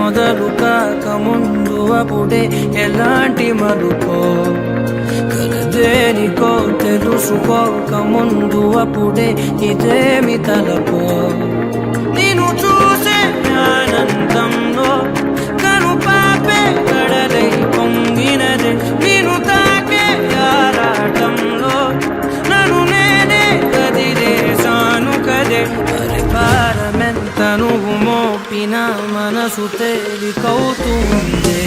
మొదలు కాక ముందు అప్పుడే ఎలాంటి మలుపో కలదేనికో తెలుసుకోక ముందు అప్పుడే ఇదేమి తలపో నేను చూసే ఆనందంలో కను పాపే కడలై పొంగినదే నేను తాకే ఆరాటంలో నన్ను నేనే కదిలేసాను కదే పరిపారమెంత నువ్వు మోపిన మనసు తేలికవుతుంది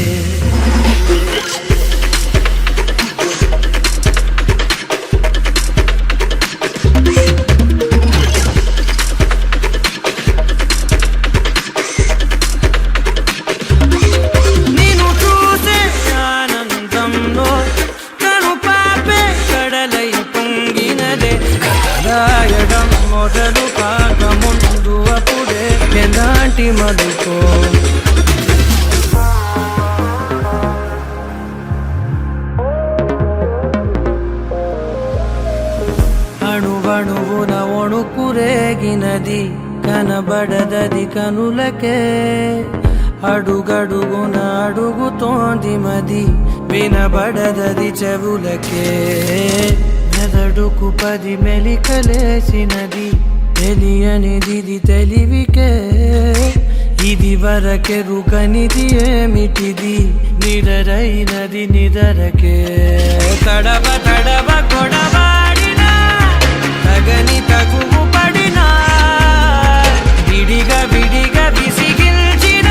మొదలు కాక ముందు అప్పుడే ఎలాంటి మలుపో అణువణువున ఒణుకురేగినది కనబడదది కనులకే అడుగడుగున అడుగుతోంది మది వినబడదది చెవులకే మెదడుకు 10 మెలికలేసినది తెలియనిది తెలివికే ఇది వరకెరుకనిది ఏమిటిది నిడరైనది నిదరకే తడవ తడవ కొడవాడినా తగని తగువు పడినా విడిగా విడిగా విసిగిల్చిన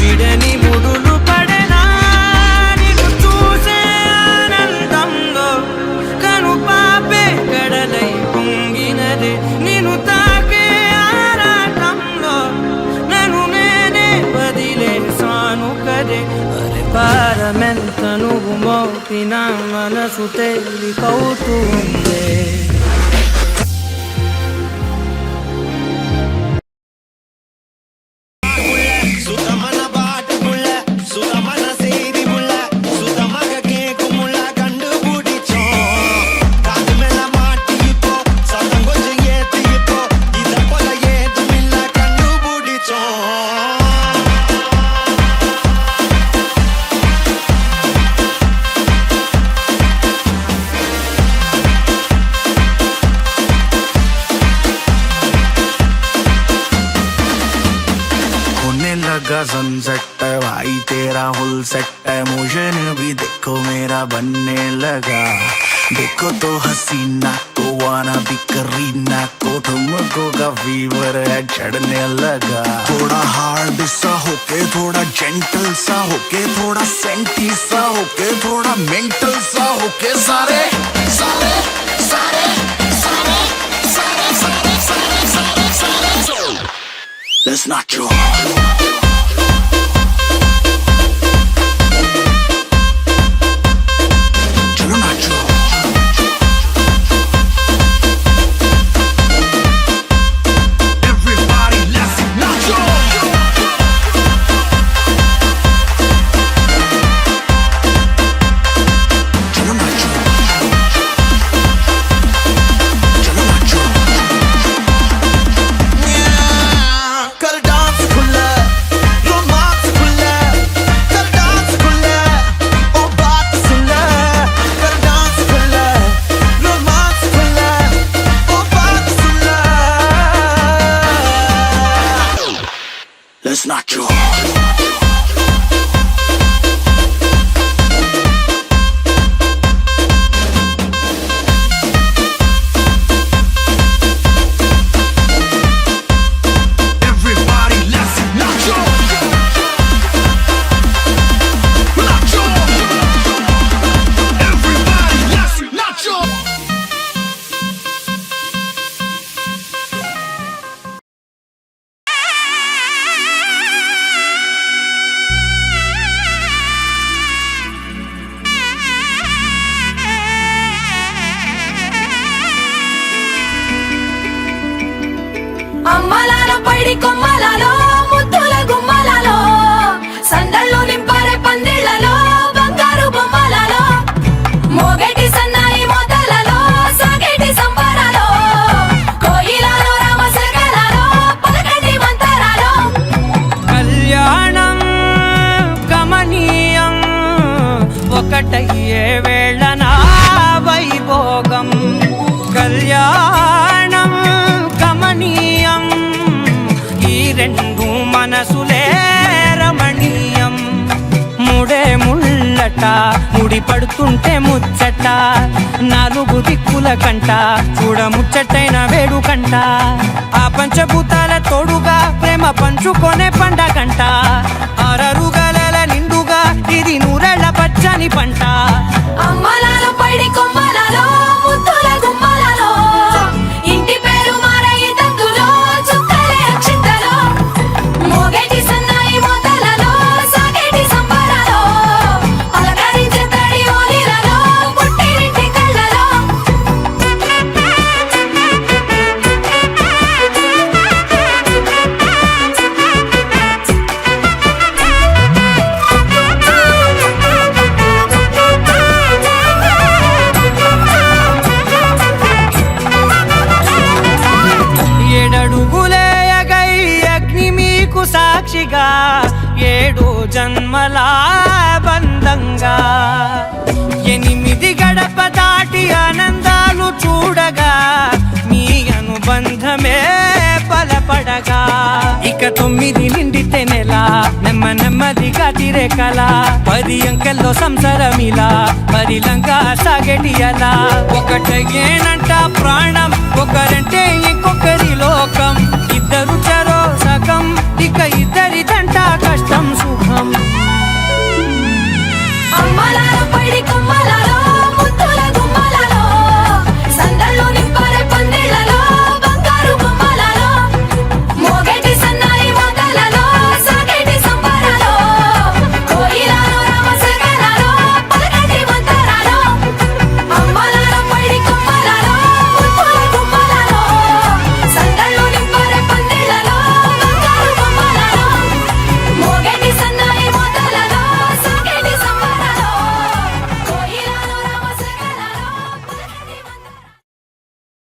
విడని ముడులు పడనా నిన్ను చూసే ఆనందంలో కను పాపే కడలై పొంగినదే నిన్ను తాకే ఆరాటంలో నన్ను నేనే వదిలేసాను కదే పరిపారమెంత నువ్వు మోపిన మనసు తేలికవుతుంది सनसेट है भाई तेरा फुल सेट है मोशन भी देखो मेरा बनने लगा देखो तो हसीना तो वाना भी करीना को तुमको का फीवर है चढ़ने लगा थोड़ा हार्ड सा होके थोड़ा जेंटल सा होके थोड़ा सेंटी सा होके थोड़ा मेंटल सा होके सारे सारे सारे सारे सारे सारे सारे सारे सारे let's not joke Let's not joke. అమ్మలాలో పైడి కొమ్మలాలో ముద్దుల గుమ్మలాలో సందళ్ళు నింపరే పందిళ్లలో బంగారు బొమ్మలాలో మోగేటి సన్నాయి మోతలలో సాగేటి సంబరాలో కోయిలలో రామశకలలో పలకటి మంతరాలో కళ్యాణ కళ్యాణం కమనీయం ఈ రెండు మనసులే రమణీయం ముడే ముళ్ళట ముడి పడుతుంటే ముచ్చట నాలుగు దిక్కుల కంట చూడ ముచ్చటైన వేడుకంట ఆ పంచభూతాల తోడుగా ప్రేమ పంచుకొనే పండగంట ఆరరుగల నిండుగా ఇది నూరెళ్ళ పచ్చని పంట అమ్మలాలో పైడి కొమ్మలలో ముద్దుల గుమ్మలలో ఇంటి పేరు మారయి తందులో చుక్కలే అక్షింతలో మోగేటి సన్నాయి మోతలలో సాగేటి సంబరాలో అలకరించే తడి ఓలిలలో పుట్టినింటి కళ్ళలో ఏడడుగులే ఎగై అగ్ని మీకు సాక్షిగా ఏడు జన్మల బంధంగా ఎనిమిది గడప దాటి ఆనందాలు చూడగా మీ అనుబంధమే బలపడగా ఇక 9 నిండితే నెల నెమ్మదిగా తిరే కల 10 అంకెల్లో సంసారమిలా పరిలంగా సాగేటి అలా ఒకటేనంట ప్రాణం ఒకరంట